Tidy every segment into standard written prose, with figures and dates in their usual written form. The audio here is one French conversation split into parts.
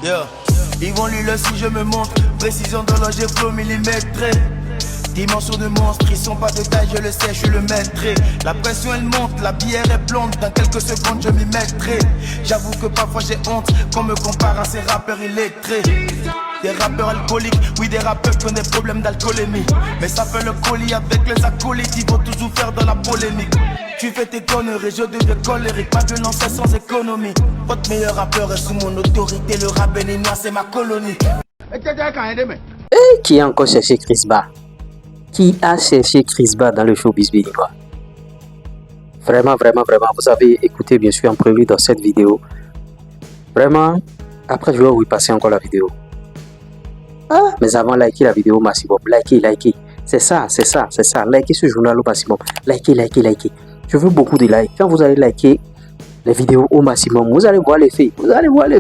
Yeah. Ils vont lire si je me montre. Précision dans l'âge flow millimétré. Dimension de monstre, ils sont pas de taille, je le sais, je suis le maître. La pression elle monte, la bière est blonde. Dans quelques secondes je m'y mettrai. J'avoue que parfois j'ai honte qu'on me compare à ces rappeurs illettrés. Des rappeurs alcooliques, oui des rappeurs qui ont des problèmes d'alcoolémie. Mais ça fait le colis avec les acolytes, ils vont toujours faire de la polémique. Tu fais tes conneries, je deviens colérique. Pas de lancer sans économie. Votre meilleur rappeur est sous mon autorité. Le rap béninois c'est ma colonie. Et qui a encore cherché Chris Ba? Qui a cherché Chris Ba dans le showbiz béninois? Vraiment, vous avez écouté bien sûr en prévu dans cette vidéo. Vraiment, après je vais vous passer encore la vidéo. Ah, mais avant, likez la vidéo au maximum. Likez. C'est ça. Likez ce journal au maximum. Likez. Je veux beaucoup de likes. Quand vous allez liker les vidéos au maximum, vous allez voir les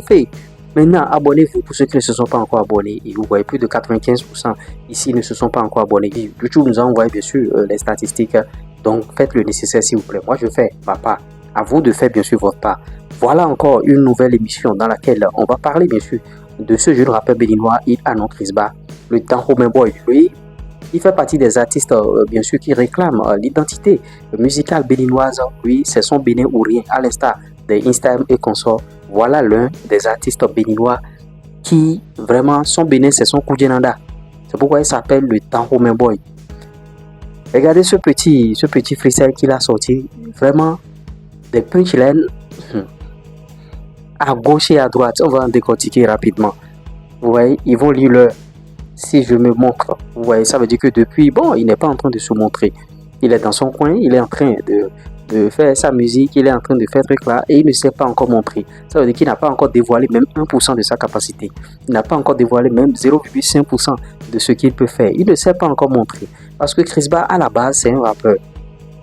faits. Maintenant, abonnez-vous pour ceux qui ne se sont pas encore abonnés. Et vous voyez, plus de 95% ici ne se sont pas encore abonnés. YouTube nous a envoyé bien sûr les statistiques. Donc, faites le nécessaire s'il vous plaît. Moi, je fais ma part. À vous de faire bien sûr votre part. Voilà encore une nouvelle émission dans laquelle on va parler bien sûr de ce jeune rappeur béninois, il annonce Chris Ba, le Tanromain Boy. Lui, il fait partie des artistes bien sûr qui réclament l'identité musicale béninoise. Lui, c'est son Bénin ou rien, à l'instar des Instagram et consorts. Voilà l'un des artistes béninois qui vraiment son Bénin, c'est son Koudjenanda. C'est pourquoi il s'appelle le Tanromain Boy. Regardez ce petit freestyle qu'il a sorti. Vraiment des punchlines. À gauche et à droite, on va en décortiquer rapidement. Vous voyez, ils vont lire le si je me montre. Vous voyez, ça veut dire que depuis, bon, il n'est pas en train de se montrer. Il est dans son coin, il est en train de faire sa musique, il est en train de faire truc là et il ne s'est pas encore montré. Ça veut dire qu'il n'a pas encore dévoilé même 1% de sa capacité. Il n'a pas encore dévoilé même 0,5% de ce qu'il peut faire. Il ne s'est pas encore montré. Parce que Chris Ba, à la base, c'est un rappeur.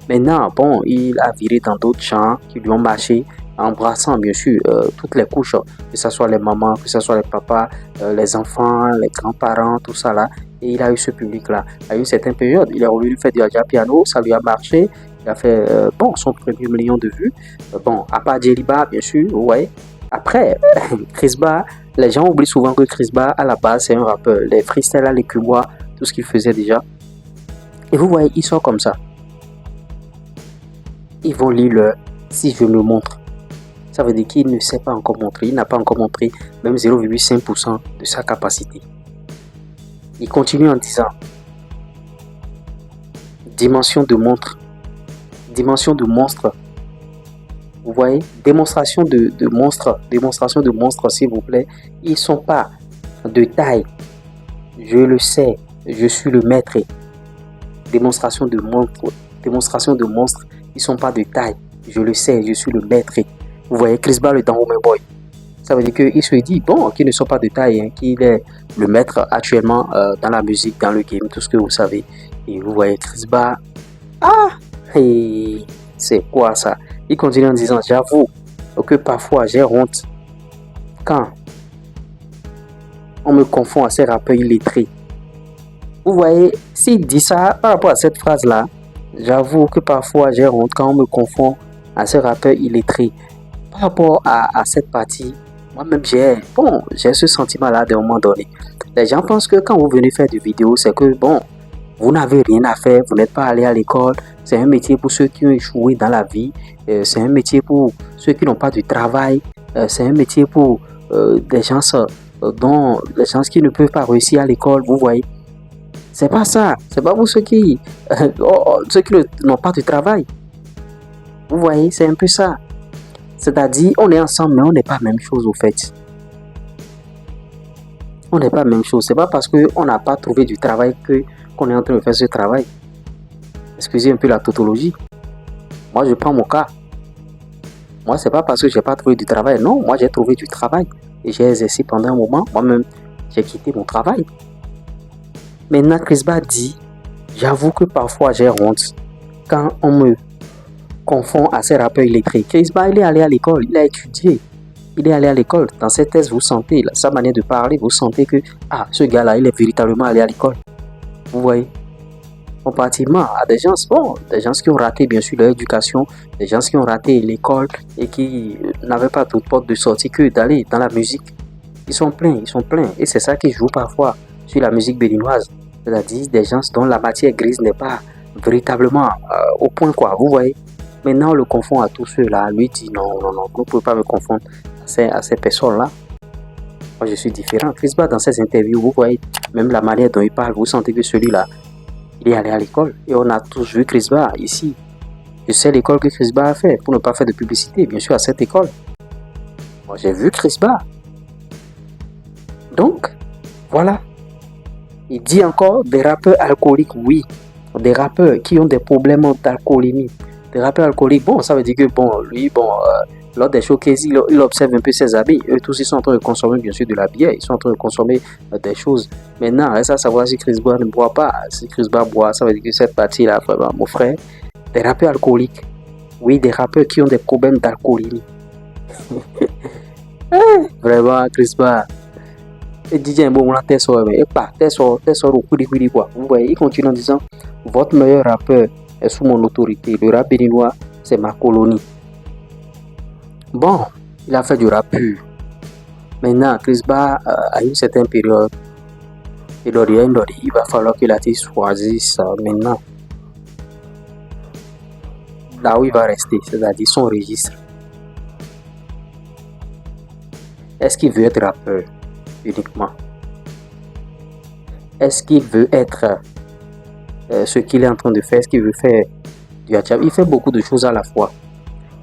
Maintenant, bon, il a viré dans d'autres champs qui lui ont marché, embrassant bien sûr toutes les couches, que ce soit les mamans, que ce soit les papas, les enfants, les grands-parents, tout ça là. Et il a eu ce public-là. À une certaine période, il a voulu faire du piano, ça lui a marché. Il a fait son premier million de vues. À part Djeliba, bien sûr, ouais. Après, Chris Ba, les gens oublient souvent que Chris Ba, à la base, c'est un rappeur. Les freestyles, les cubois, tout ce qu'il faisait déjà. Et vous voyez, il sort comme ça. Ils vont lire le si je me montre. Ça veut dire qu'il ne s'est pas encore montré. Il n'a pas encore montré même 0,5% de sa capacité. Il continue en disant dimension de montre. Dimension de monstre. Vous voyez, démonstration de monstre. Démonstration de monstre, s'il vous plaît. Ils ne sont pas de taille. Je le sais. Je suis le maître. Démonstration de monstre. Démonstration de monstre. Ils ne sont pas de taille. Je le sais. Je suis le maître. Vous voyez, Chris Ba, le Tanromain Boy. Ça veut dire qu'il se dit, qu'ils ne sont pas de taille, qu'il est le maître actuellement dans la musique, dans le game, tout ce que vous savez. Et vous voyez, Chris Ba, c'est quoi ça? Il continue en disant, j'avoue que parfois j'ai honte quand on me confond à ces rappeurs illettrés. Vous voyez, s'il dit ça par rapport à cette phrase-là, j'avoue que parfois j'ai honte quand on me confond à ces rappeurs illettrés. Par rapport à cette partie, moi-même j'ai ce sentiment-là d'un moment donné. Les gens pensent que quand vous venez faire des vidéos, c'est que vous n'avez rien à faire, vous n'êtes pas allé à l'école. C'est un métier pour ceux qui ont échoué dans la vie. C'est un métier pour ceux qui n'ont pas de travail. C'est un métier pour des gens qui ne peuvent pas réussir à l'école. Vous voyez, c'est pas ça. C'est pas pour ceux qui n'ont pas de travail. Vous voyez, c'est un peu ça. C'est-à-dire, on est ensemble, mais on n'est pas la même chose au fait. On n'est pas la même chose. C'est pas parce qu'on n'a pas trouvé du travail qu'on est en train de faire ce travail. Excusez un peu la tautologie. Moi, je prends mon cas. Moi, c'est pas parce que j'ai pas trouvé du travail. Non, moi, j'ai trouvé du travail. Et j'ai exercé pendant un moment. Moi-même, j'ai quitté mon travail. Maintenant, Chris Ba dit, j'avoue que parfois, j'ai honte quand on me confond à ces rappeurs illettrés. Chris Ba, il est allé à l'école, il a étudié. Il est allé à l'école. Dans cette thèse, vous sentez, sa manière de parler, vous sentez que, ce gars-là, il est véritablement allé à l'école. Vous voyez? Comparativement à des gens qui ont raté, bien sûr, leur éducation, des gens qui ont raté l'école et qui n'avaient pas d'autre porte de sortie que d'aller dans la musique. Ils sont pleins. Et c'est ça qui joue parfois sur la musique béninoise. C'est-à-dire des gens dont la matière grise n'est pas véritablement au point, quoi. Vous voyez? Maintenant, on le confond à tous ceux-là. Lui dit non, vous ne pouvez pas me confondre à ces personnes-là. Moi, je suis différent. Chris Ba, dans ses interviews, vous voyez, même la manière dont il parle, vous sentez que celui-là, il est allé à l'école. Et on a tous vu Chris Ba ici. Je sais l'école que Chris Ba a fait, pour ne pas faire de publicité, bien sûr, à cette école. Moi, j'ai vu Chris Ba. Donc, voilà. Il dit encore des rappeurs alcooliques, oui. Des rappeurs qui ont des problèmes d'alcoolémie. Des rappeurs alcooliques, bon, ça veut dire que, bon, lui, bon, lors des showcases, il observe un peu ses amis. Eux tous, ils sont en train de consommer, bien sûr, de la bière. Ils sont en train de consommer des choses. Maintenant, reste à savoir si Chris Ba ne boit pas. Si Chris Ba boit, ça veut dire que cette partie-là, vraiment, mon frère, des rappeurs alcooliques. Oui, des rappeurs qui ont des problèmes d'alcoolémie. Vraiment, Chris Ba. Et DJ bon, on a tes soeurs, mais pas tes soeurs au coup de quoi. Vous voyez, il continue en disant votre meilleur rappeur est sous mon autorité. Le rap béninois, c'est ma colonie. Bon, il a fait du rap pur. Maintenant, Chris Ba, à une certaine période, il va falloir que l'artiste choisisse maintenant là où il va rester, c'est-à-dire son registre. Est-ce qu'il veut être rappeur uniquement? Est-ce qu'il veut être ce qu'il est en train de faire? Est-ce qu'il veut faire du hip-hop? Il fait beaucoup de choses à la fois.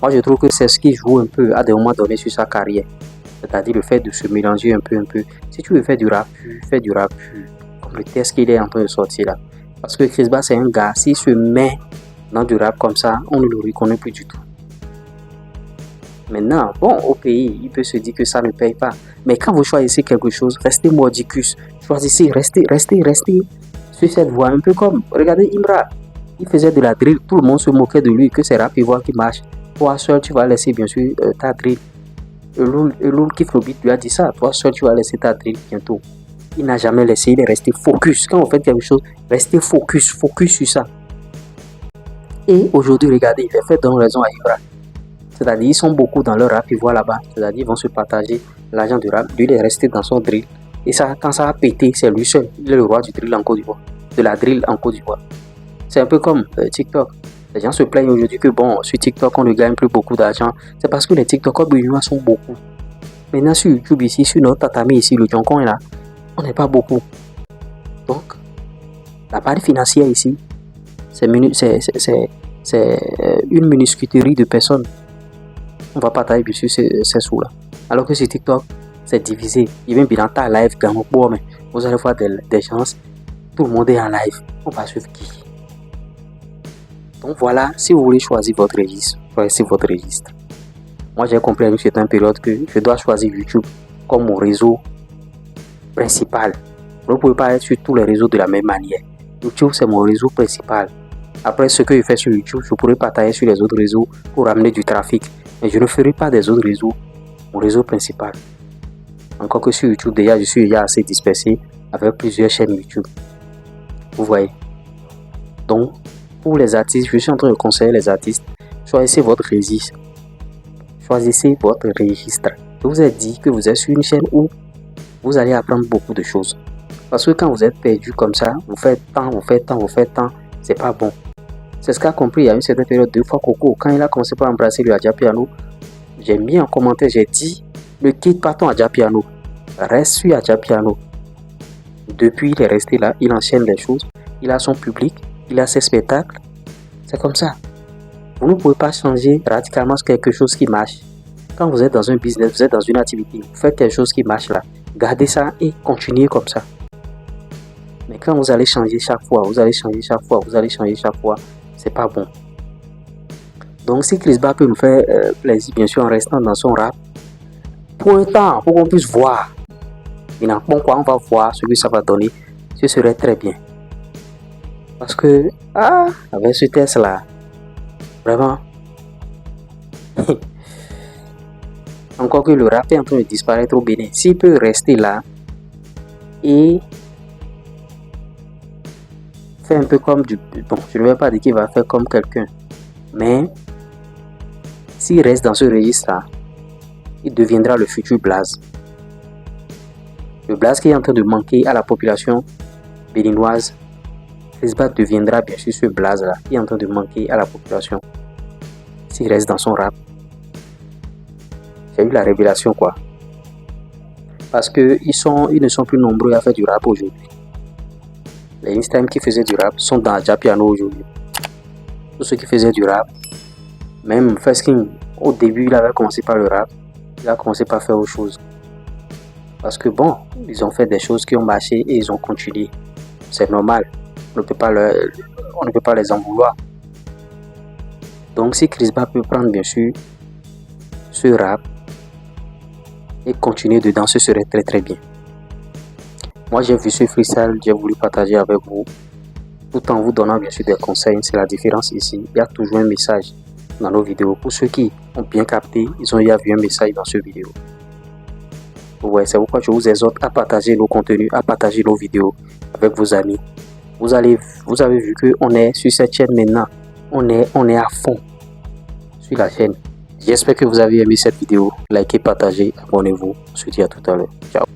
Moi, je trouve que c'est ce qui joue un peu à des moments donnés sur sa carrière. C'est-à-dire le fait de se mélanger un peu. Si tu veux faire du rap, fais du rap comme le test qu'il est en train de sortir là. Parce que Chris Ba, c'est un gars, s'il se met dans du rap comme ça, on ne le reconnaît plus du tout. Maintenant, bon, au pays, il peut se dire que ça ne paye pas. Mais quand vous choisissez quelque chose, restez mordicus. Choisissez, restez sur cette voie. Un peu comme, regardez Imra. Il faisait de la drill, tout le monde se moquait de lui, que c'est rap et voix qui marche. Toi seul, tu vas laisser bien sûr ta drill. Eloul Kiflobit lui a dit ça. Toi seul, tu vas laisser ta drill bientôt. Il n'a jamais laissé, il est resté focus. Quand vous faites quelque chose, restez focus sur ça. Et aujourd'hui, regardez, il a fait donner raison à Imra. C'est-à-dire, ils sont beaucoup dans leur rap, ils voient là-bas. C'est-à-dire, ils vont se partager l'argent du rap. Lui, il est resté dans son drill. Et ça, quand ça a pété, c'est lui seul. Il est le roi du drill en Côte d'Ivoire. De la drill en Côte d'Ivoire. C'est un peu comme TikTok. Les gens se plaignent aujourd'hui que, bon, sur TikTok, on ne gagne plus beaucoup d'argent. C'est parce que les TikTokers béninois sont beaucoup. Maintenant, sur YouTube, ici, sur notre tatami, ici, le Djonkon est là. On n'est pas beaucoup. Donc, la part financière ici, c'est une minuscuterie de personnes. On va partager bien sûr ces sous-là. Alors que sur TikTok, c'est divisé. Il vient bien en live, mais vous allez voir des gens, tout le monde est en live. On va suivre qui? Donc voilà, si vous voulez choisir votre registre, choisissez votre registre. Moi, j'ai compris à une certaine période que je dois choisir YouTube comme mon réseau principal. Vous ne pouvez pas être sur tous les réseaux de la même manière. YouTube, c'est mon réseau principal. Après, ce que je fais sur YouTube, je pourrais partager sur les autres réseaux pour ramener du trafic. Mais je ne ferai pas des autres réseaux mon réseau principal. Encore que sur YouTube, déjà, je suis déjà assez dispersé avec plusieurs chaînes YouTube. Vous voyez. Donc, pour les artistes, je suis en train de conseiller les artistes, choisissez votre registre. Choisissez votre registre. Je vous ai dit que vous êtes sur une chaîne où vous allez apprendre beaucoup de choses. Parce que quand vous êtes perdu comme ça, vous faites tant, c'est pas bon. C'est ce qu'a compris il y a une certaine période 2 fois Coco. Quand il a commencé par embrasser le Adjapiano, j'ai mis en commentaire, j'ai dit, ne quitte pas ton Adjapiano. Reste sur Adjapiano. Depuis, il est resté là, il enchaîne les choses. Il a son public, il a ses spectacles. C'est comme ça. Vous ne pouvez pas changer radicalement quelque chose qui marche. Quand vous êtes dans un business, vous êtes dans une activité, vous faites quelque chose qui marche là. Gardez ça et continuez comme ça. Mais quand vous allez changer chaque fois, c'est pas bon. Donc si Chris Ba peut nous faire plaisir, bien sûr, en restant dans son rap, pour un temps, pour qu'on puisse voir, maintenant, bon quoi, on va voir ce que ça va donner, ce serait très bien. Parce que, avec ce test là, vraiment, encore que le rap est en train de disparaître au Bénin, s'il peut rester là et faire un peu comme bon, je ne vais pas dire qu'il va faire comme quelqu'un, mais s'il reste dans ce registre là, il deviendra le futur Blaze. Le blaze qui est en train de manquer à la population béninoise, Chris Bah deviendra bien sûr ce blaze-là qui est en train de manquer à la population s'il reste dans son rap. J'ai eu la révélation quoi. Parce que ils ne sont plus nombreux à faire du rap aujourd'hui. Les Instagram qui faisaient du rap sont dans Japiano aujourd'hui. Tous ceux qui faisaient du rap, même Fesking, au début il avait commencé par le rap, il a commencé par faire autre chose. Parce que bon, ils ont fait des choses qui ont marché et ils ont continué. C'est normal, on ne peut pas les en vouloir. Donc si Chris Bah peut prendre bien sûr ce rap et continuer dedans, ce serait très très bien. Moi j'ai vu ce freestyle, j'ai voulu partager avec vous, tout en vous donnant bien sûr des conseils. C'est la différence ici, il y a toujours un message dans nos vidéos. Pour ceux qui ont bien capté, ils ont déjà vu un message dans cette vidéo. Ouais, c'est pourquoi je vous exhorte à partager nos contenus, à partager nos vidéos avec vos amis. Vous avez vu qu'on est sur cette chaîne maintenant, on est à fond sur la chaîne. J'espère que vous avez aimé cette vidéo. Likez, partagez, abonnez-vous. On se dit à tout à l'heure. Ciao.